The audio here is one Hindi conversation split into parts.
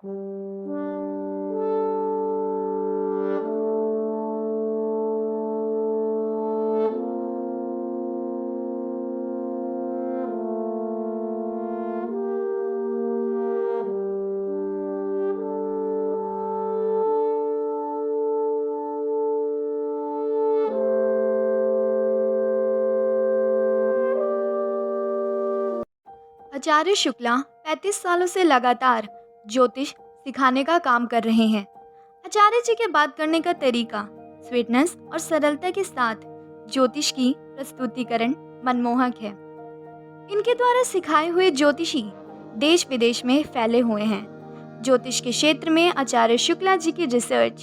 आचार्य शुक्ला 35 सालों से लगातार ज्योतिष सिखाने का काम कर रहे हैं। आचार्य जी के बात करने का तरीका स्वीटनेस और सरलता के साथ ज्योतिष की प्रस्तुतिकरण मनमोहक है। इनके द्वारा सिखाए हुए ज्योतिषी देश विदेश में फैले हुए हैं। ज्योतिष के क्षेत्र में आचार्य शुक्ला जी की रिसर्च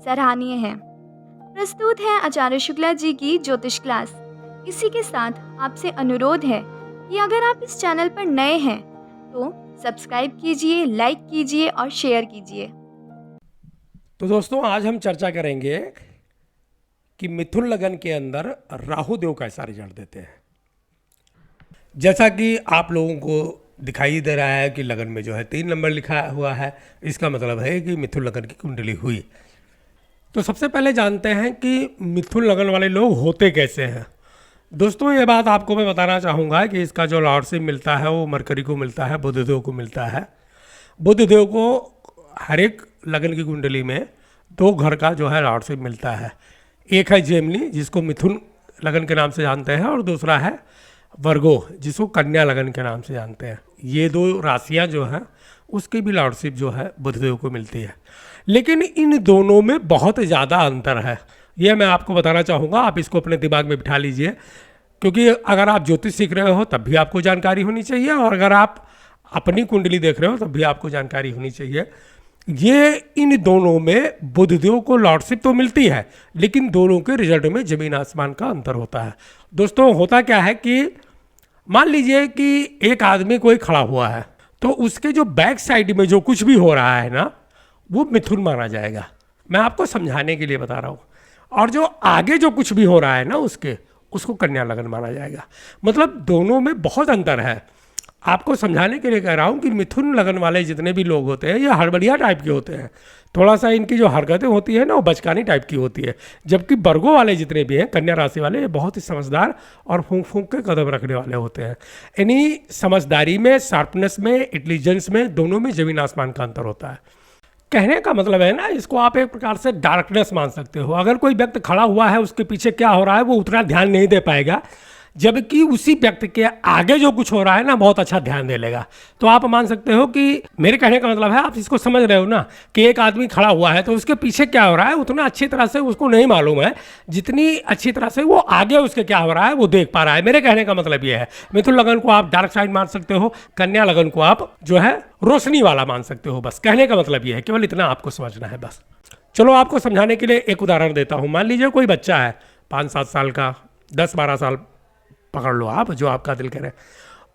सराहनीय है। प्रस्तुत है आचार्य शुक्ला जी की ज्योतिष क्लास। इसी के साथ आपसे अनुरोध है कि अगर आप इस चैनल पर नए हैं तो सब्सक्राइब कीजिए, लाइक कीजिए और शेयर कीजिए। तो दोस्तों, आज हम चर्चा करेंगे कि मिथुन लगन के अंदर राहु देव कैसा रिजल्ट देते हैं। जैसा कि आप लोगों को दिखाई दे रहा है कि लगन में जो है 3 नंबर लिखा हुआ है, इसका मतलब है कि मिथुन लगन की कुंडली हुई। तो सबसे पहले जानते हैं कि मिथुन लगन वाले लोग होते कैसे हैं। दोस्तों, ये बात आपको मैं बताना चाहूँगा कि इसका जो लॉर्डशिप मिलता है वो मरकरी को मिलता है, बुध देव को मिलता है। बुध देव को हर एक लगन की कुंडली में 2 घर का जो है लॉर्डशिप मिलता है। एक है जेमिनी, जिसको मिथुन लगन के नाम से जानते हैं, और दूसरा है वर्गो, जिसको कन्या लगन के नाम से जानते हैं। ये 2 राशियाँ जो हैं उसकी भी लॉर्डशिप जो है बुध देव को मिलती है। लेकिन इन दोनों में बहुत ज़्यादा अंतर है, ये मैं आपको बताना चाहूँगा। आप इसको अपने दिमाग में बिठा लीजिए, क्योंकि अगर आप ज्योतिष सीख रहे हो तब भी आपको जानकारी होनी चाहिए, और अगर आप अपनी कुंडली देख रहे हो तब भी आपको जानकारी होनी चाहिए। ये इन दोनों में बुध देव को लॉर्डशिप तो मिलती है, लेकिन दोनों के रिजल्ट में जमीन आसमान का अंतर होता है। दोस्तों, होता क्या है कि मान लीजिए कि एक आदमी कोई खड़ा हुआ है, तो उसके जो बैक साइड में जो कुछ भी हो रहा है ना, वो मिथुन माना जाएगा। मैं आपको समझाने के लिए बता रहा हूँ। और जो आगे जो कुछ भी हो रहा है ना उसको कन्या लगन माना जाएगा। मतलब दोनों में बहुत अंतर है। आपको समझाने के लिए कह रहा हूँ कि मिथुन लगन वाले जितने भी लोग होते हैं ये हड़बड़िया टाइप के होते हैं। थोड़ा सा इनकी जो हरकतें होती है ना वो बचकानी टाइप की होती है। जबकि वर्गो वाले जितने भी हैं, कन्या राशि वाले, ये बहुत ही समझदार और फूंक फूंक के कदम रखने वाले होते हैं। इन्हीं समझदारी में, शार्पनेस में, इंटेलिजेंस में, दोनों में जमीन आसमान का अंतर होता है। कहने का मतलब है ना, इसको आप एक प्रकार से डार्कनेस मान सकते हो। अगर कोई व्यक्ति खड़ा हुआ है, उसके पीछे क्या हो रहा है वो उतना ध्यान नहीं दे पाएगा, जबकि उसी व्यक्ति के आगे जो कुछ हो रहा है ना बहुत अच्छा ध्यान दे लेगा। तो आप मान सकते हो कि मेरे कहने का मतलब है, आप इसको समझ रहे हो ना, कि एक आदमी खड़ा हुआ है तो उसके पीछे क्या हो रहा है उतना अच्छी तरह से उसको नहीं मालूम है, जितनी अच्छी तरह से वो आगे उसके क्या हो रहा है वो देख पा रहा है। मेरे कहने का मतलब ये है, मिथुन लगन को आप डार्क साइड मान सकते हो, कन्या लगन को आप जो है रोशनी वाला मान सकते हो। बस कहने का मतलब ये है, केवल इतना आपको समझना है बस। चलो, आपको समझाने के लिए एक उदाहरण देता हूँ। मान लीजिए कोई बच्चा है 5-7 साल का, 10-12 साल पकड़ लो आप, जो आपका दिल करे।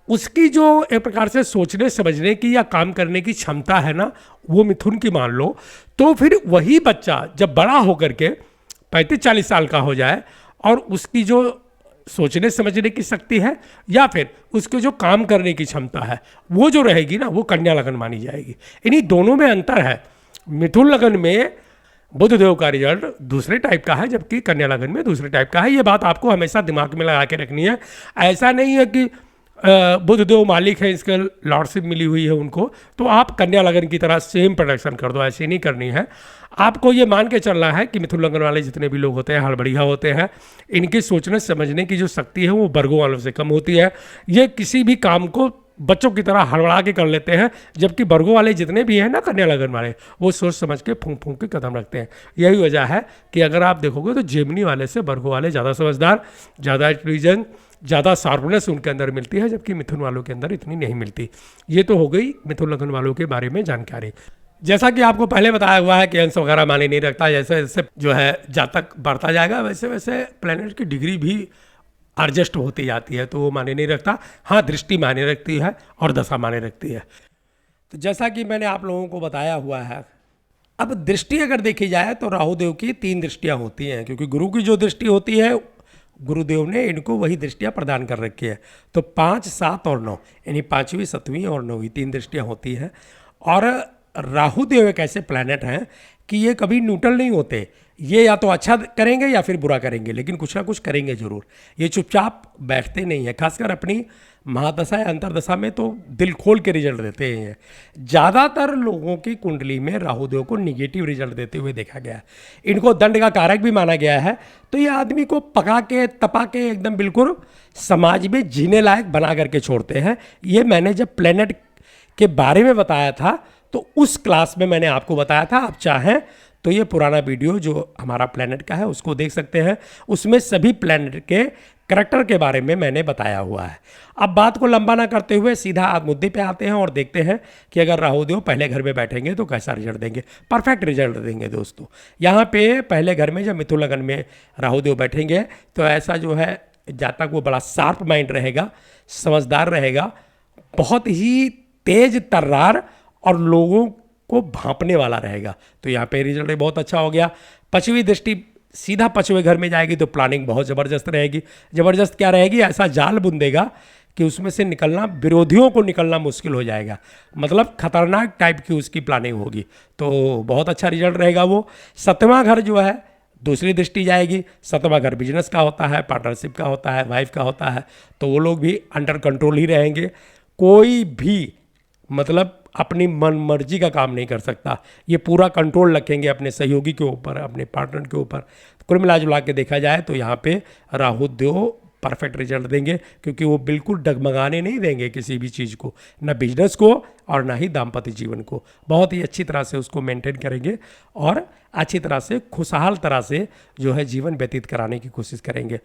उसकी जो एक प्रकार से सोचने समझने की या काम करने की क्षमता है ना, वो मिथुन की मान लो। तो फिर वही बच्चा जब बड़ा होकर के 35-40 साल का हो जाए और उसकी जो सोचने समझने की शक्ति है या फिर उसके जो काम करने की क्षमता है वो जो रहेगी ना, वो कन्या लगन मानी जाएगी। इन्हीं दोनों में अंतर है। मिथुन लगन में बुध देव का रिजल्ट दूसरे टाइप का है, जबकि कन्या लगन में दूसरे टाइप का है। ये बात आपको हमेशा दिमाग में लगा के रखनी है। ऐसा नहीं है कि बुध देव मालिक है, इसके लॉर्डशिप मिली हुई है उनको, तो आप कन्या लगन की तरह सेम प्रोडक्शन कर दो। ऐसे नहीं करनी है। आपको ये मान के चलना है कि मिथुन लगन वाले जितने भी लोग होते हैं हड़बड़िया होते हैं। इनकी सोचने समझने की जो शक्ति है वो वर्गों वालों से कम होती है। ये किसी भी काम को बच्चों की तरह हड़बड़ा के कर लेते हैं, जबकि वर्गों वाले जितने भी हैं ना, कन्या लगन वाले, वो सोच समझ के फूंक फूंक के कदम रखते हैं। यही वजह है कि अगर आप देखोगे तो जेमिनी वाले से वर्गों वाले ज़्यादा समझदार, ज़्यादा इंटेलिजेंट, ज़्यादा शार्पनेस उनके अंदर मिलती है, जबकि मिथुन वालों के अंदर इतनी नहीं मिलती। ये तो हो गई मिथुन लगन वालों के बारे में जानकारी। जैसा कि आपको पहले बताया हुआ है कि अंश वगैरह माने नहीं रखता। जैसे जैसे जो है जातक बढ़ता जाएगा वैसे वैसे प्लैनेट की डिग्री भी एडजस्ट होती जाती है, तो वो माने नहीं रखता। हाँ, दृष्टि माने रखती है और दशा माने रखती है। तो जैसा कि मैंने आप लोगों को बताया हुआ है, अब दृष्टि अगर देखी जाए तो राहु देव की 3 दृष्टियाँ होती हैं, क्योंकि गुरु की जो दृष्टि होती है गुरुदेव ने इनको वही दृष्टियाँ प्रदान कर रखी है। तो 5, 7 और 9 यानी 5वीं, 7वीं और 9वीं 3 दृष्टियाँ होती हैं। और राहु देव एक ऐसे प्लैनेट हैं कि ये कभी न्यूट्रल नहीं होते। ये या तो अच्छा करेंगे या फिर बुरा करेंगे, लेकिन कुछ ना कुछ करेंगे जरूर। ये चुपचाप बैठते नहीं है, खासकर अपनी महादशा या अंतरदशा में तो दिल खोल के रिजल्ट देते हैं। ज़्यादातर लोगों की कुंडली में राहु देव को निगेटिव रिजल्ट देते हुए देखा गया है। इनको दंड का कारक भी माना गया है। तो ये आदमी को पका के तपा के एकदम बिल्कुल समाज में जीने लायक बना करके छोड़ते हैं। ये मैंने जब प्लेनेट के बारे में बताया था तो उस क्लास में मैंने आपको बताया था। आप चाहें तो ये पुराना वीडियो जो हमारा प्लेनेट का है उसको देख सकते हैं। उसमें सभी प्लेनेट के करैक्टर के बारे में मैंने बताया हुआ है। अब बात को लंबा ना करते हुए सीधा आप मुद्दे पे आते हैं और देखते हैं कि अगर राहु देव पहले घर में बैठेंगे तो कैसा रिजल्ट देंगे। परफेक्ट रिजल्ट देंगे दोस्तों। यहाँ पे पहले घर में जब मिथुन लगन में राहु देव बैठेंगे तो ऐसा जो है जातक वो बड़ा शार्प माइंड रहेगा, समझदार रहेगा, बहुत ही तेज तर्रार और लोगों को भांपने वाला रहेगा। तो यहाँ पे रिजल्ट बहुत अच्छा हो गया। पश्चिमी दृष्टि सीधा पश्चिमी घर में जाएगी तो प्लानिंग बहुत ज़बरदस्त रहेगी। ज़बरदस्त क्या रहेगी, ऐसा जाल बुंदेगा कि उसमें से निकलना, विरोधियों को निकलना मुश्किल हो जाएगा। मतलब खतरनाक टाइप की उसकी प्लानिंग होगी। तो बहुत अच्छा रिजल्ट रहेगा वो। 7वां घर जो है दूसरी दृष्टि जाएगी। 7वां घर बिजनेस का होता है, पार्टनरशिप का होता है, वाइफ का होता है। तो वो लोग भी अंडर कंट्रोल ही रहेंगे। कोई भी मतलब अपनी मन मर्जी का काम नहीं कर सकता। ये पूरा कंट्रोल रखेंगे अपने सहयोगी के ऊपर, अपने पार्टनर के ऊपर। कुल मिला जुला के देखा जाए तो यहाँ पे राहु देव परफेक्ट रिजल्ट देंगे, क्योंकि वो बिल्कुल डगमगाने नहीं देंगे किसी भी चीज़ को, ना बिजनेस को और ना ही दाम्पत्य जीवन को। बहुत ही अच्छी तरह से उसको मेंटेन करेंगे और अच्छी तरह से खुशहाल तरह से जो है जीवन व्यतीत कराने की कोशिश करेंगे।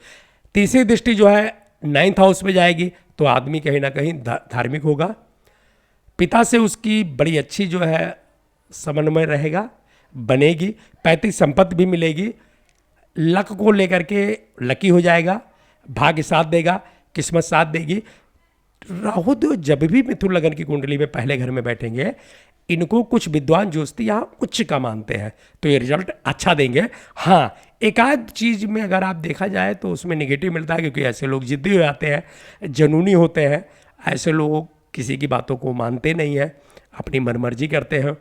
तीसरी दृष्टि जो है 9th हाउस में जाएगी तो आदमी कहीं ना कहीं धार्मिक होगा। पिता से उसकी बड़ी अच्छी जो है समन्वय रहेगा, बनेगी। पैतृक संपत्ति भी मिलेगी। लक को लेकर के लकी हो जाएगा, भाग्य साथ देगा, किस्मत साथ देगी। राहु देव जब भी मिथुन लगन की कुंडली में पहले घर में बैठेंगे, इनको कुछ विद्वान ज्योतिषी यहाँ उच्च का मानते हैं, तो ये रिजल्ट अच्छा देंगे। हाँ, एक आध चीज़ में अगर आप देखा जाए तो उसमें निगेटिव मिलता है, क्योंकि ऐसे लोग जिद्दी हो जाते हैं, जनूनी होते हैं। ऐसे लोग किसी की बातों को मानते नहीं हैं, अपनी मनमर्जी करते हैं।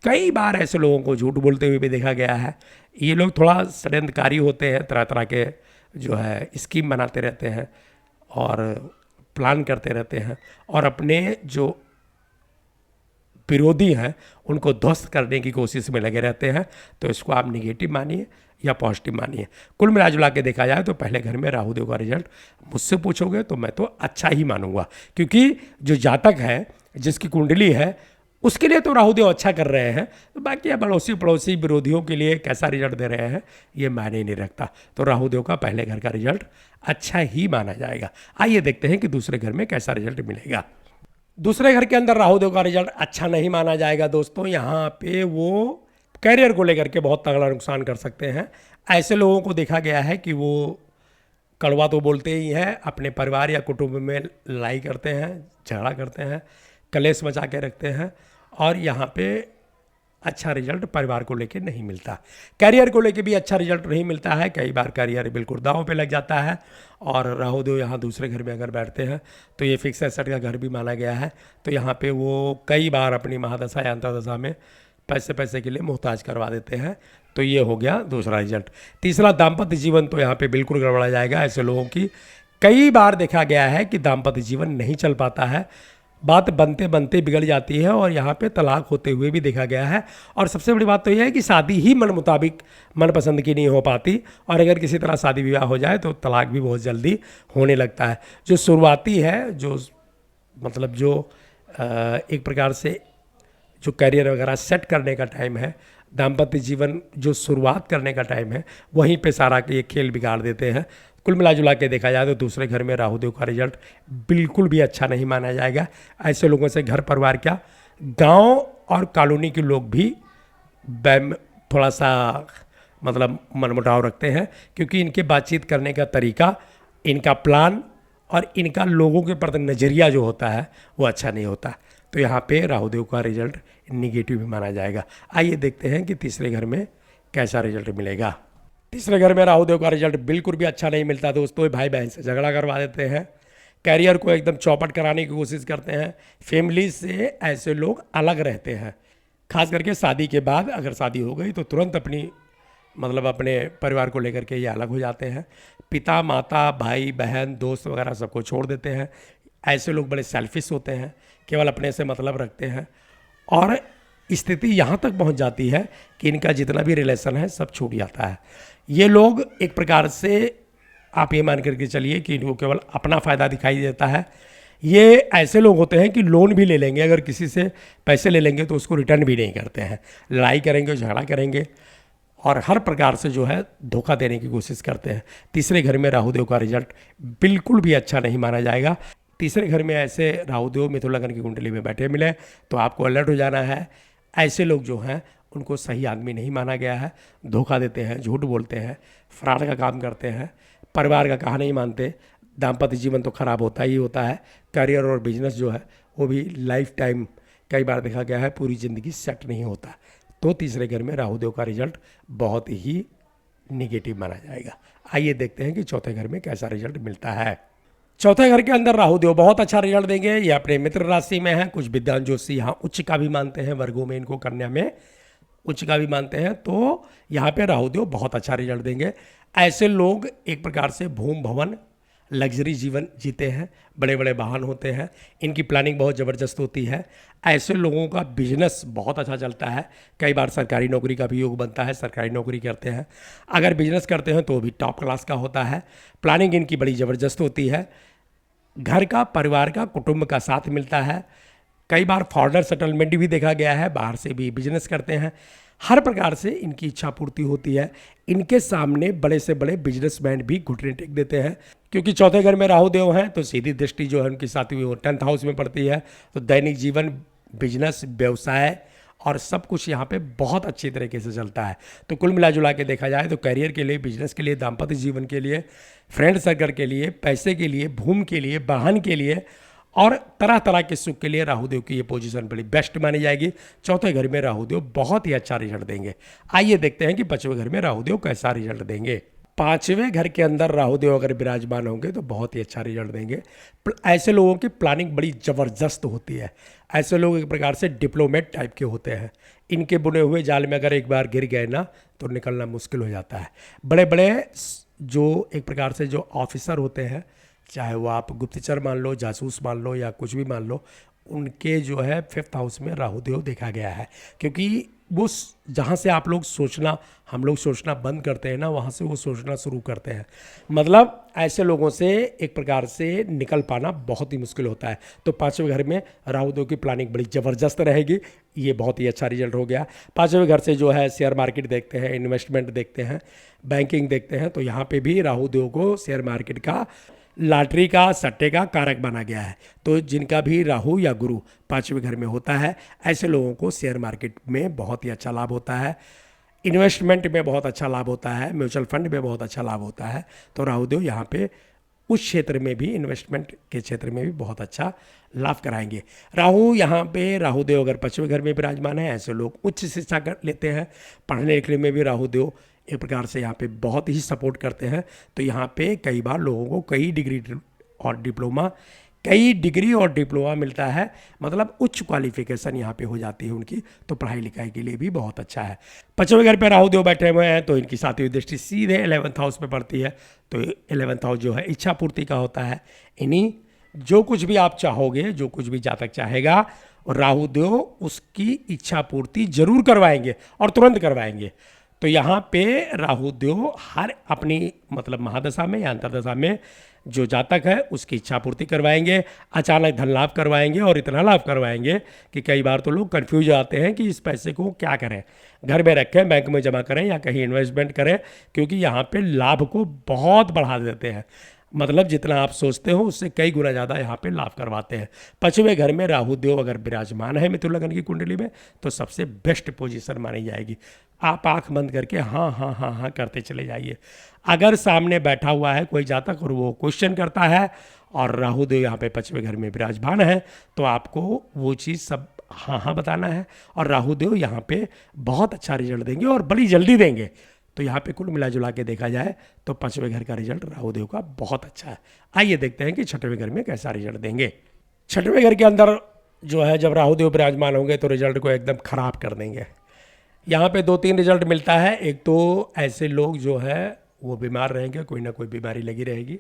कई बार ऐसे लोगों को झूठ बोलते हुए भी देखा गया है। ये लोग थोड़ा षड्यंत्रकारी होते हैं, तरह तरह के जो है स्कीम बनाते रहते हैं और प्लान करते रहते हैं और अपने जो विरोधी हैं उनको ध्वस्त करने की कोशिश में लगे रहते हैं। तो इसको आप निगेटिव मानिए या पॉजिटिव मानिए। कुल मिला जुला के देखा जाए तो पहले घर में राहु देव का रिजल्ट मुझसे पूछोगे तो मैं तो अच्छा ही मानूंगा, क्योंकि जो जातक है जिसकी कुंडली है उसके लिए तो राहु देव अच्छा कर रहे हैं। तो बाकी अड़ोसी पड़ोसी विरोधियों के लिए कैसा रिजल्ट दे रहे हैं ये मायने नहीं रखता। तो राहु देव का पहले घर का रिजल्ट अच्छा ही माना जाएगा। आइए देखते हैं कि दूसरे घर में कैसा रिजल्ट मिलेगा। दूसरे घर के अंदर राहु देव का रिजल्ट अच्छा नहीं माना जाएगा दोस्तों। यहाँ पे वो कैरियर को लेकर के बहुत तगड़ा नुकसान कर सकते हैं। ऐसे लोगों को देखा गया है कि वो कड़वा तो बोलते ही हैं, अपने परिवार या कुटुंब में लड़ाई करते हैं, झगड़ा करते हैं, कलेश मचा के रखते हैं और यहाँ पे अच्छा रिजल्ट परिवार को लेके नहीं मिलता। कैरियर को लेके भी अच्छा रिजल्ट नहीं मिलता है। कई बार कैरियर बिल्कुल दांव पे लग जाता है। और राहु देव यहाँ दूसरे घर में अगर बैठते हैं तो ये फिक्स एसेट का घर भी माना गया है। तो यहाँ पे वो कई बार अपनी महादशा या अंतर्दशा में पैसे के लिए मोहताज करवा देते हैं। तो ये हो गया दूसरा रिजल्ट। तीसरा, दाम्पत्य जीवन तो यहाँ पे बिल्कुल गड़बड़ा जाएगा। ऐसे लोगों की कई बार देखा गया है कि दाम्पत्य जीवन नहीं चल पाता है, बात बनते बनते बिगड़ जाती है और यहाँ पे तलाक होते हुए भी देखा गया है। और सबसे बड़ी बात तो यह है कि शादी ही मन मुताबिक, मन पसंद की नहीं हो पाती और अगर किसी तरह शादी विवाह हो जाए तो तलाक भी बहुत जल्दी होने लगता है। जो शुरुआती है, जो मतलब जो एक प्रकार से जो करियर वगैरह सेट करने का टाइम है, दाम्पत्य जीवन जो शुरुआत करने का टाइम है, वहीं पे सारा ये खेल बिगाड़ देते हैं। कुल मिला जुला के देखा जाए तो दूसरे घर में राहु देव का रिजल्ट बिल्कुल भी अच्छा नहीं माना जाएगा। ऐसे लोगों से घर परिवार क्या, गांव और कॉलोनी के लोग भी थोड़ा सा मतलब मनमुटाव रखते हैं, क्योंकि इनके बातचीत करने का तरीका, इनका प्लान और इनका लोगों के प्रति नज़रिया जो होता है वो अच्छा नहीं होता। तो यहाँ पे राहु देव का रिजल्ट निगेटिव भी माना जाएगा। आइए देखते हैं कि तीसरे घर में कैसा रिजल्ट मिलेगा। तीसरे घर में राहु देव का रिजल्ट बिल्कुल भी अच्छा नहीं मिलता दोस्तों। भाई बहन से झगड़ा करवा देते हैं, कैरियर को एकदम चौपट कराने की कोशिश करते हैं, फैमिली से ऐसे लोग अलग रहते हैं। खास करके शादी के बाद अगर शादी हो गई तो तुरंत अपनी मतलब अपने परिवार को लेकर के ये अलग हो जाते हैं। पिता माता भाई बहन दोस्त वगैरह सबको छोड़ देते हैं। ऐसे लोग बड़े सेल्फिश होते हैं, केवल अपने से मतलब रखते हैं, और स्थिति यहाँ तक पहुँच जाती है कि इनका जितना भी रिलेशन है सब छूट जाता है। ये लोग एक प्रकार से आप ये मान करके चलिए कि इनको केवल अपना फ़ायदा दिखाई देता है। ये ऐसे लोग होते हैं कि लोन भी ले लेंगे, अगर किसी से पैसे ले लेंगे तो उसको रिटर्न भी नहीं करते हैं, लड़ाई करेंगे झगड़ा करेंगे और हर प्रकार से जो है धोखा देने की कोशिश करते हैं। तीसरे घर में राहुदेव का रिजल्ट बिल्कुल भी अच्छा नहीं माना जाएगा। तीसरे घर में ऐसे राहुदेव मिथुन लग्न की कुंडली में बैठे मिले तो आपको अलर्ट हो जाना है। ऐसे लोग जो हैं उनको सही आदमी नहीं माना गया है, धोखा देते हैं, झूठ बोलते हैं, फ्रॉड का काम करते हैं, परिवार का कहा नहीं मानते, दाम्पत्य जीवन तो खराब होता ही होता है, करियर और बिजनेस जो है वो भी लाइफ टाइम कई बार देखा गया है पूरी ज़िंदगी सेट नहीं होता। तो तीसरे घर में राहुदेव का रिजल्ट बहुत ही निगेटिव माना जाएगा। आइए देखते हैं कि चौथे घर में कैसा रिजल्ट मिलता है। चौथे घर के अंदर राहुदेव बहुत अच्छा रिजल्ट देंगे। ये अपने मित्र राशि में है। कुछ विद्वान जोशी यहाँ उच्च का भी मानते हैं, वर्गों में इनको कन्या में उच्च का भी मानते हैं, तो यहाँ पे राहुदेव बहुत अच्छा रिजल्ट देंगे। ऐसे लोग एक प्रकार से भूम भवन लग्जरी जीवन जीते हैं, बड़े बड़े वाहन होते हैं, इनकी प्लानिंग बहुत ज़बरदस्त होती है। ऐसे लोगों का बिजनेस बहुत अच्छा चलता है। कई बार सरकारी नौकरी का भी योग बनता है, सरकारी नौकरी करते हैं। अगर बिजनेस करते हैं तो वो भी टॉप क्लास का होता है। प्लानिंग इनकी बड़ी ज़बरदस्त होती है। घर का, परिवार का, कुटुंब का साथ मिलता है। कई बार फॉरेनर सेटलमेंट भी देखा गया है, बाहर से भी बिजनेस करते हैं। हर प्रकार से इनकी इच्छा पूर्ति होती है। इनके सामने बड़े से बड़े बिजनेसमैन भी घुटने टेक देते हैं, क्योंकि चौथे घर में राहुदेव हैं तो सीधी दृष्टि जो है उनकी साथ हुई वो 10th हाउस में पड़ती है। तो दैनिक जीवन, बिजनेस, व्यवसाय और सब कुछ यहाँ पे बहुत अच्छी तरीके से चलता है। तो कुल मिला जुला के देखा जाए तो करियर के लिए, बिजनेस के लिए, दाम्पत्य जीवन के लिए, फ्रेंड सर्कल के लिए, पैसे के लिए, भूमि के लिए, वाहन के लिए और तरह तरह के सुख के लिए राहुदेव की ये पोजीशन बड़ी बेस्ट मानी जाएगी। चौथे घर में राहुदेव बहुत ही अच्छा रिजल्ट देंगे। आइए देखते हैं कि पांचवें घर में राहुदेव कैसा रिजल्ट देंगे। पांचवें घर के अंदर राहुदेव अगर विराजमान होंगे तो बहुत ही अच्छा रिजल्ट देंगे। ऐसे लोगों की प्लानिंग बड़ी ज़बरदस्त होती है। ऐसे लोग एक प्रकार से डिप्लोमेट टाइप के होते हैं। इनके बुने हुए जाल में अगर एक बार गिर गए ना तो निकलना मुश्किल हो जाता है। बड़े बड़े जो एक प्रकार से जो ऑफिसर होते हैं, चाहे वो आप गुप्तचर मान लो, जासूस मान लो या कुछ भी मान लो, उनके जो है 5th हाउस में राहुदेव देखा गया है। क्योंकि वो जहाँ से आप लोग सोचना, हम लोग सोचना बंद करते हैं ना, वहाँ से वो सोचना शुरू करते हैं। मतलब ऐसे लोगों से एक प्रकार से निकल पाना बहुत ही मुश्किल होता है। तो पांचवें घर में राहुदेव की प्लानिंग बड़ी ज़बरदस्त रहेगी। ये बहुत ही अच्छा रिजल्ट हो गया। पांचवें घर से जो है शेयर मार्केट देखते हैं, इन्वेस्टमेंट देखते हैं, बैंकिंग देखते हैं, तो यहाँ पे भी राहुदेव को शेयर मार्केट का, लॉटरी का, सट्टे का कारक माना गया है। तो जिनका भी राहु या गुरु पांचवें घर में होता है, ऐसे लोगों को शेयर मार्केट में बहुत ही अच्छा लाभ होता है, इन्वेस्टमेंट में बहुत अच्छा लाभ होता है, म्यूचुअल फंड में बहुत अच्छा लाभ होता है। तो राहुदेव यहाँ पे उस क्षेत्र में भी, इन्वेस्टमेंट के क्षेत्र में भी बहुत अच्छा लाभ कराएंगे। राहु यहाँ पे, राहुदेव अगर पांचवें घर में विराजमान है, ऐसे लोग उच्च शिक्षा कर लेते हैं। पढ़ने लिखने में भी राहुदेव एक प्रकार से यहाँ पे बहुत ही सपोर्ट करते हैं। तो यहाँ पे कई बार लोगों को कई डिग्री और डिप्लोमा मिलता है। मतलब उच्च क्वालिफिकेशन यहाँ पे हो जाती है उनकी। तो पढ़ाई लिखाई के लिए भी बहुत अच्छा है। पांचवें घर पे राहुदेव बैठे हुए हैं तो इनकी सातवीं दृष्टि सीधे 11th हाउस में पड़ती है। तो 11th हाउस जो है इच्छा पूर्ति का होता है। इन्हीं जो कुछ भी आप चाहोगे, जो कुछ भी जातक चाहेगा, राहुदेव उसकी इच्छा पूर्ति जरूर करवाएंगे और तुरंत करवाएंगे। तो यहाँ पे राहुदेव हर अपनी मतलब महादशा में या अंतरदशा में जो जातक है उसकी इच्छा पूर्ति करवाएंगे, अचानक धन लाभ करवाएंगे और इतना लाभ करवाएंगे कि कई बार तो लोग कंफ्यूज आते हैं कि इस पैसे को क्या करें, घर में रखें, बैंक में जमा करें या कहीं इन्वेस्टमेंट करें, क्योंकि यहाँ पे लाभ को बहुत बढ़ा देते हैं। मतलब जितना आप सोचते हो उससे कई गुना ज़्यादा यहाँ पे लाभ करवाते हैं। पांचवें घर में राहुदेव अगर विराजमान है मिथुन लग्न की कुंडली में तो सबसे बेस्ट पोजीशन मानी जाएगी। आप आंख बंद करके हाँ हाँ हाँ हाँ करते चले जाइए। अगर सामने बैठा हुआ है कोई जातक और वो क्वेश्चन करता है और राहुदेव यहाँ पे पांचवें घर में विराजमान है तो आपको वो चीज़ सब हाँ हाँ बताना है। और राहुदेव यहाँ पे बहुत अच्छा रिजल्ट देंगे और बड़ी जल्दी देंगे। तो यहाँ पे कुल मिला जुला के देखा जाए तो पांचवें घर का रिजल्ट राहुदेव का बहुत अच्छा है। आइए देखते हैं कि छठवें घर में कैसा रिजल्ट देंगे। छठवें घर के अंदर जो है जब राहु देव विराजमान होंगे तो रिजल्ट को एकदम खराब कर देंगे। यहाँ पे 2-3 रिजल्ट मिलता है। एक तो ऐसे लोग जो है वो बीमार रहेंगे, कोई ना कोई बीमारी लगी रहेगी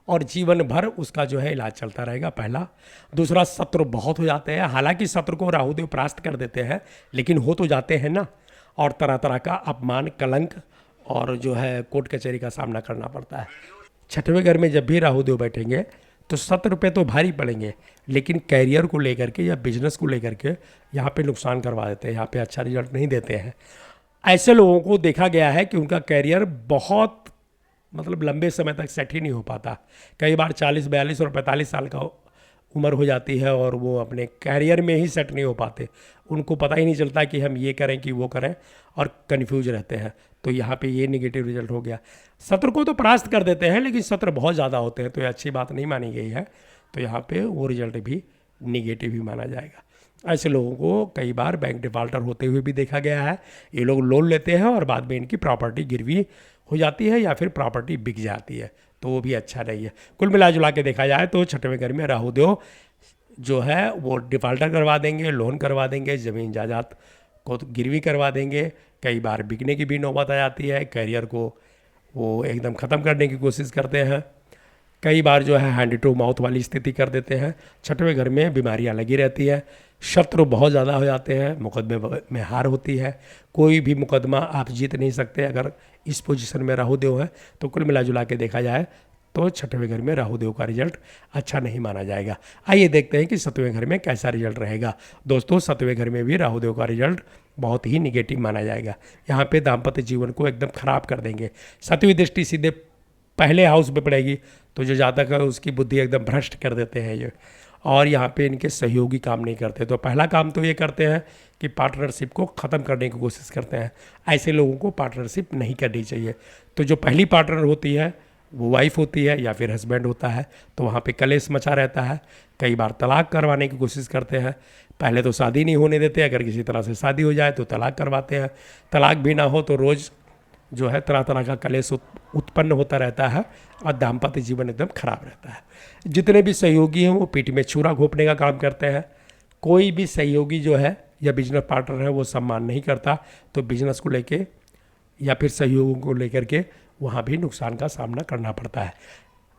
और जीवन भर उसका जो है इलाज चलता रहेगा, पहला। दूसरा, शत्रु बहुत हो जाते हैं। हालांकि शत्रु को राहु देव परास्त कर देते हैं, लेकिन हो तो जाते हैं ना। और तरह तरह का अपमान, कलंक और जो है कोर्ट कचहरी का सामना करना पड़ता है। छठवें घर में जब भी राहु देव बैठेंगे तो शत्रु पे तो भारी पड़ेंगे, लेकिन कैरियर को लेकर के या बिजनेस को लेकर के यहाँ पे नुकसान करवा देते हैं, यहाँ पे अच्छा रिजल्ट नहीं देते हैं। ऐसे लोगों को देखा गया है कि उनका कैरियर बहुत मतलब लंबे समय तक सेट ही नहीं हो पाता। कई बार 40, 42 और 45 साल का उम्र हो जाती है और वो अपने कैरियर में ही सेट नहीं हो पाते। उनको पता ही नहीं चलता कि हम ये करें कि वो करें और कन्फ्यूज रहते हैं। तो यहाँ पे ये नेगेटिव रिजल्ट हो गया। शत्रु को तो परास्त कर देते हैं, लेकिन शत्रु बहुत ज़्यादा होते हैं तो ये अच्छी बात नहीं मानी गई है। तो यहाँ पे वो रिजल्ट भी निगेटिव ही माना जाएगा। ऐसे लोगों को कई बार बैंक डिफाल्टर होते हुए भी देखा गया है। ये लोग लोन लेते हैं और बाद में इनकी प्रॉपर्टी गिरवी हो जाती है या फिर प्रॉपर्टी बिक जाती है, तो वो भी अच्छा नहीं है। कुल मिला जुला के देखा जाए तो छठवें घर में राहु देव जो है वो डिफाल्टर करवा देंगे, लोन करवा देंगे, ज़मीन जायदाद को तो गिरवी करवा देंगे। कई बार बिकने की भी नौबत आ जाती है। कैरियर को वो एकदम ख़त्म करने की कोशिश करते हैं। कई बार जो है हैंड टू माउथ वाली स्थिति कर देते हैं। छठवें घर में बीमारियां लगी रहती है। शत्रु बहुत ज़्यादा हो जाते हैं। मुकदमे में हार होती है। कोई भी मुकदमा आप जीत नहीं सकते अगर इस पोजीशन में राहु देव है। तो कुल मिला जुला के देखा जाए तो छठवें घर में राहु देव का रिजल्ट अच्छा नहीं माना जाएगा। आइए देखते हैं कि सातवें घर में कैसा रिजल्ट रहेगा। दोस्तों, सातवें घर में भी राहु देव का रिजल्ट बहुत ही निगेटिव माना जाएगा। यहाँ पे दाम्पत्य जीवन को एकदम खराब कर देंगे। सातवीं दृष्टि सीधे पहले हाउस में पड़ेगी, तो जो जातक है उसकी बुद्धि एकदम भ्रष्ट कर देते हैं ये। और यहाँ पे इनके सहयोगी काम नहीं करते। तो पहला काम तो ये करते हैं कि पार्टनरशिप को ख़त्म करने की कोशिश करते हैं। ऐसे लोगों को पार्टनरशिप नहीं करनी चाहिए। तो जो पहली पार्टनर होती है वो वाइफ होती है या फिर हस्बैंड होता है, तो वहाँ पे कलेश मचा रहता है। कई बार तलाक करवाने की कोशिश करते हैं। पहले तो शादी नहीं होने देते, अगर किसी तरह से शादी हो जाए तो तलाक करवाते हैं। तलाक भी ना हो तो रोज़ जो है तरह तरह का कलेश उत्पन्न होता रहता है और दाम्पत्य जीवन एकदम खराब रहता है। जितने भी सहयोगी हैं वो पीठ में छुरा घोंपने का काम करते हैं। कोई भी सहयोगी जो है या बिजनेस पार्टनर है वो सम्मान नहीं करता, तो बिजनेस को लेके या फिर सहयोगों को लेकर के वहाँ भी नुकसान का सामना करना पड़ता है।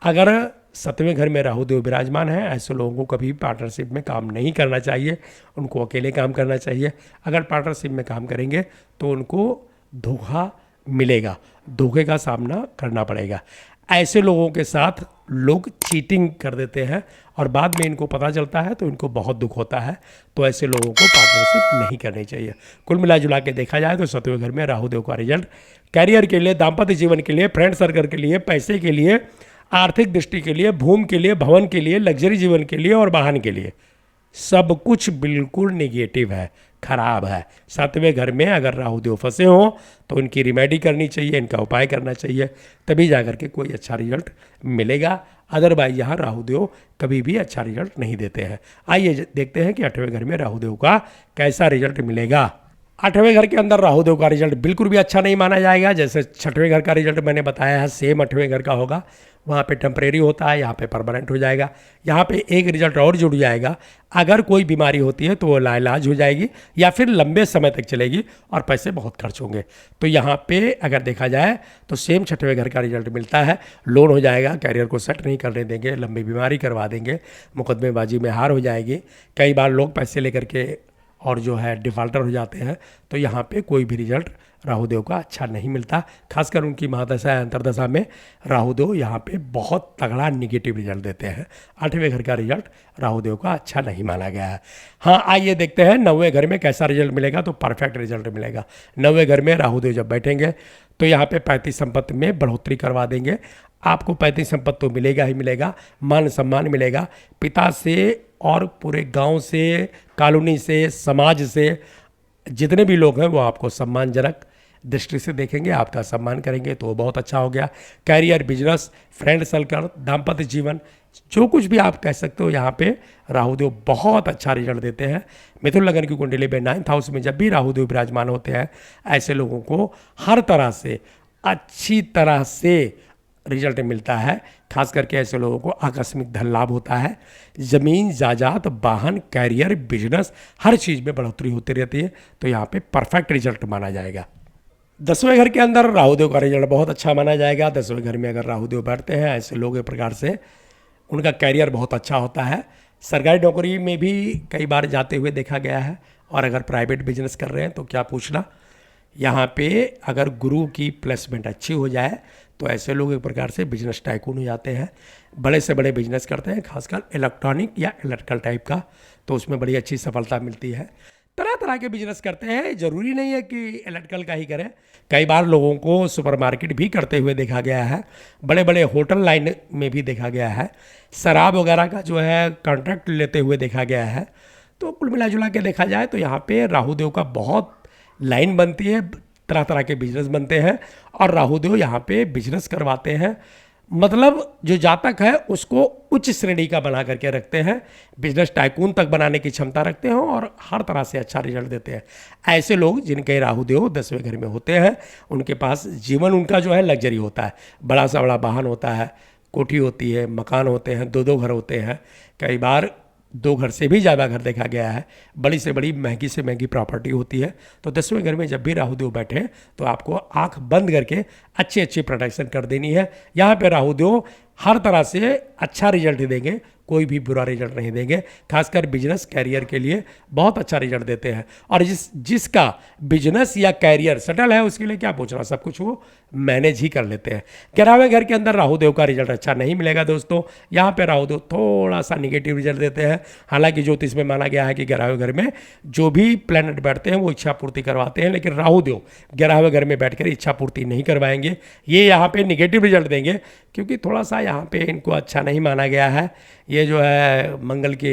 अगर सातवें घर में राहु देव विराजमान है, ऐसे लोगों को कभी पार्टनरशिप में काम नहीं करना चाहिए। उनको अकेले काम करना चाहिए। अगर पार्टनरशिप में काम करेंगे तो उनको धोखा मिलेगा, धोखे का सामना करना पड़ेगा। ऐसे लोगों के साथ लोग चीटिंग कर देते हैं और बाद में इनको पता चलता है तो इनको बहुत दुख होता है। तो ऐसे लोगों को पार्टनरशिप नहीं करनी चाहिए। कुल मिला जुला के देखा जाए तो सातवें घर में राहु देव का रिजल्ट कैरियर के लिए, दाम्पत्य जीवन के लिए, फ्रेंड सर्कल के लिए, पैसे के लिए, आर्थिक दृष्टि के लिए, भूमि के लिए, भवन के लिए, लग्जरी जीवन के लिए और वाहन के लिए सब कुछ बिल्कुल निगेटिव है, खराब है। सातवें घर में अगर राहु देव फंसे हों तो इनकी रिमेडी करनी चाहिए, इनका उपाय करना चाहिए, तभी जाकर के कोई अच्छा रिजल्ट मिलेगा। अदरवाइज यहाँ राहु देव कभी भी अच्छा रिजल्ट नहीं देते हैं। आइए देखते हैं कि 8वें घर में राहु देव का कैसा रिजल्ट मिलेगा। 8वें घर के अंदर राहु देव का रिजल्ट बिल्कुल भी अच्छा नहीं माना जाएगा। जैसे 6वें घर का रिजल्ट मैंने बताया है, सेम 8वें घर का होगा। वहाँ पे टेम्परेरी होता है, यहाँ पे परमानेंट हो जाएगा। यहाँ पे एक रिजल्ट और जुड़ जाएगा, अगर कोई बीमारी होती है तो वो लाइलाज हो जाएगी या फिर लंबे समय तक चलेगी और पैसे बहुत खर्च होंगे। तो यहाँ पे अगर देखा जाए तो सेम 6वें घर का रिजल्ट मिलता है। लोन हो जाएगा, कैरियर को सेट नहीं करने देंगे, लंबी बीमारी करवा देंगे, मुकदमेबाजी में हार हो जाएगी। कई बार लोग पैसे लेकर के और जो है डिफ़ाल्टर हो जाते हैं। तो यहाँ पे कोई भी रिजल्ट राहु देव का अच्छा नहीं मिलता। खासकर उनकी महादशा या अंतरदशा में राहु देव यहाँ पे बहुत तगड़ा निगेटिव रिजल्ट देते हैं। 8वें घर का रिजल्ट राहु देव का अच्छा नहीं माना गया है। हाँ, आइए देखते हैं 9वें घर में कैसा रिजल्ट मिलेगा। तो परफेक्ट रिजल्ट मिलेगा। 9वें घर में राहु देव जब बैठेंगे तो यहाँ पे पैतृक संपत्ति में बढ़ोतरी करवा देंगे। आपको पैतृक संपत्ति तो मिलेगा ही मिलेगा, मान सम्मान मिलेगा। पिता से और पूरे गांव से, कॉलोनी से, समाज से जितने भी लोग हैं वो आपको सम्मानजनक दृष्टि से देखेंगे, आपका सम्मान करेंगे, तो बहुत अच्छा हो गया। कैरियर, बिजनेस, फ्रेंड सर्कल, दाम्पत्य जीवन, जो कुछ भी आप कह सकते हो, यहाँ पे राहु देव बहुत अच्छा रिजल्ट देते हैं। मिथुन लगन की कुंडली में 9th हाउस में जब भी राहु देव विराजमान होते हैं, ऐसे लोगों को हर तरह से अच्छी तरह से रिजल्ट मिलता है। खास करके ऐसे लोगों को आकस्मिक धन लाभ होता है, ज़मीन जायदाद, वाहन, कैरियर, बिजनेस, हर चीज़ में बढ़ोतरी होती रहती है। तो यहाँ पे परफेक्ट रिजल्ट माना जाएगा। 10वें घर के अंदर राहुदेव का रिजल्ट बहुत अच्छा माना जाएगा। 10वें घर में अगर राहुदेव बैठते हैं, ऐसे लोग एक प्रकार से उनका कैरियर बहुत अच्छा होता है। सरकारी नौकरी में भी कई बार जाते हुए देखा गया है, और अगर प्राइवेट बिजनेस कर रहे हैं तो क्या पूछना। यहाँ पे अगर गुरु की प्लेसमेंट अच्छी हो जाए तो ऐसे लोग एक प्रकार से बिजनेस टाइकून हो जाते हैं, बड़े से बड़े बिजनेस करते हैं, खासकर इलेक्ट्रॉनिक या इलेक्ट्रिकल टाइप का, तो उसमें बड़ी अच्छी सफलता मिलती है। तरह तरह के बिजनेस करते हैं, ज़रूरी नहीं है कि इलेक्ट्रिकल का ही करें। कई बार लोगों को सुपरमार्केट भी करते हुए देखा गया है, बड़े बड़े होटल लाइन में भी देखा गया है, शराब वगैरह का जो है कॉन्ट्रैक्ट लेते हुए देखा गया है। तो कुल मिला जुला के देखा जाए तो यहाँ पे राहुदेव का बहुत लाइन बनती है, तरह तरह के बिजनेस बनते हैं, और राहुदेव यहाँ पे बिजनेस करवाते हैं। मतलब जो जातक है उसको उच्च श्रेणी का बना करके रखते हैं, बिजनेस टाइकून तक बनाने की क्षमता रखते हैं, और हर तरह से अच्छा रिजल्ट देते हैं। ऐसे लोग जिनके राहुदेव 10वें घर में होते हैं, उनके पास जीवन उनका जो है लग्जरी होता है, बड़ा सा बड़ा वाहन होता है, कोठी होती है, मकान होते हैं, दो दो घर होते हैं, कई बार 2 घर से भी ज़्यादा घर देखा गया है, बड़ी से बड़ी महंगी से महंगी प्रॉपर्टी होती है। तो 10वें घर में जब भी राहुदेव बैठे तो आपको आंख बंद करके अच्छी अच्छी प्रोटेक्शन कर देनी है। यहाँ पे राहुदेव हर तरह से अच्छा रिजल्ट देंगे, कोई भी बुरा रिजल्ट नहीं देंगे। खासकर बिजनेस कैरियर के लिए बहुत अच्छा रिजल्ट देते हैं, और जिसका बिजनेस या कैरियर सेटल है उसके लिए क्या पूछना, सब कुछ वो मैनेज ही कर लेते हैं। 11वें घर के अंदर राहुदेव का रिजल्ट अच्छा नहीं मिलेगा दोस्तों। यहाँ पे राहुदेव थोड़ा सा निगेटिव रिजल्ट देते हैं। हालांकि ज्योतिष में माना गया है कि 11वें घर में जो भी प्लैनेट बैठते हैं वो इच्छा पूर्ति करवाते हैं, लेकिन राहुदेव 11वें घर में बैठकर इच्छा पूर्ति नहीं करवाएंगे, ये यहाँ पे निगेटिव रिजल्ट देंगे, क्योंकि थोड़ा सा यहाँ पे इनको अच्छा नहीं माना गया है। ये जो है मंगल की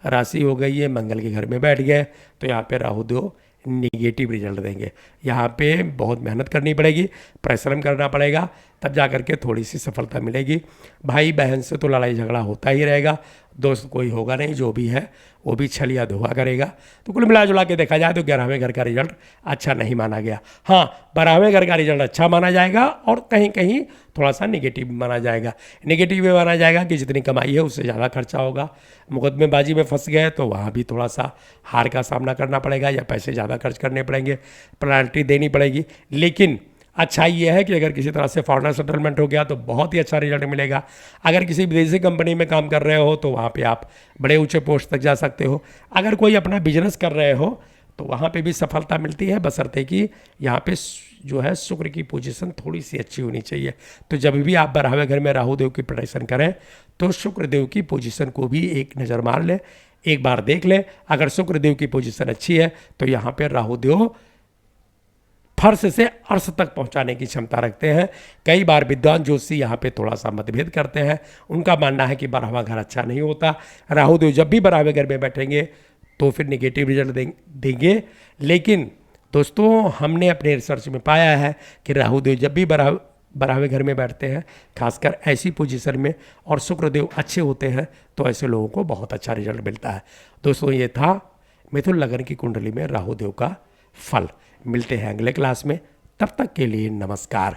राशि हो गई है, मंगल के घर में बैठ गए, तो यहाँ पे राहुदेव निगेटिव रिजल्ट देंगे। यहाँ पे बहुत मेहनत करनी पड़ेगी, परिश्रम करना पड़ेगा, तब जा कर के थोड़ी सी सफलता मिलेगी। भाई बहन से तो लड़ाई झगड़ा होता ही रहेगा, दोस्त कोई होगा नहीं, जो भी है वो भी छलिया धोखा करेगा। तो कुल मिला जुला के देखा जाए तो 11वें घर का रिजल्ट अच्छा नहीं माना गया। हाँ, 12वें घर का रिजल्ट अच्छा माना जाएगा, और कहीं कहीं थोड़ा सा निगेटिव माना जाएगा। निगेटिव ये माना जाएगा कि जितनी कमाई है उससे ज़्यादा खर्चा होगा, मुकदमेबाजी में फंस गए तो वहाँ भी थोड़ा सा हार का सामना करना पड़ेगा, या पैसे ज़्यादा खर्च करने पड़ेंगे, पेनल्टी देनी पड़ेगी। लेकिन अच्छा ये है कि अगर किसी तरह से फॉरेनर सेटलमेंट हो गया तो बहुत ही अच्छा रिजल्ट मिलेगा। अगर किसी विदेशी कंपनी में काम कर रहे हो तो वहाँ पे आप बड़े ऊंचे पोस्ट तक जा सकते हो। अगर कोई अपना बिजनेस कर रहे हो तो वहाँ पे भी सफलता मिलती है, बशर्ते कि यहाँ पे जो है शुक्र की पोजीशन थोड़ी सी अच्छी होनी चाहिए। तो जब भी आप 12वें घर में राहुदेव की प्रोटेक्शन करें तो शुक्रदेव की पोजीशन को भी एक नज़र मार लें, एक बार देख लें। अगर शुक्रदेव की पोजीशन अच्छी है तो यहाँ पर राहुदेव फर्श से अर्श तक पहुंचाने की क्षमता रखते हैं। कई बार विद्वान ज्योतिषी यहाँ पे थोड़ा सा मतभेद करते हैं, उनका मानना है कि 12वां घर अच्छा नहीं होता। राहुदेव जब भी 12वें घर में बैठेंगे तो फिर निगेटिव रिजल्ट देंगे। लेकिन दोस्तों, हमने अपने रिसर्च में पाया है कि राहुदेव जब भी 12वें घर में बैठते हैं, खासकर ऐसी पोजीशन में, और शुक्रदेव अच्छे होते हैं, तो ऐसे लोगों को बहुत अच्छा रिजल्ट मिलता है। दोस्तों, ये था मिथुन लगन की कुंडली में राहुदेव का फल। मिलते हैं अगले क्लास में, तब तक के लिए नमस्कार।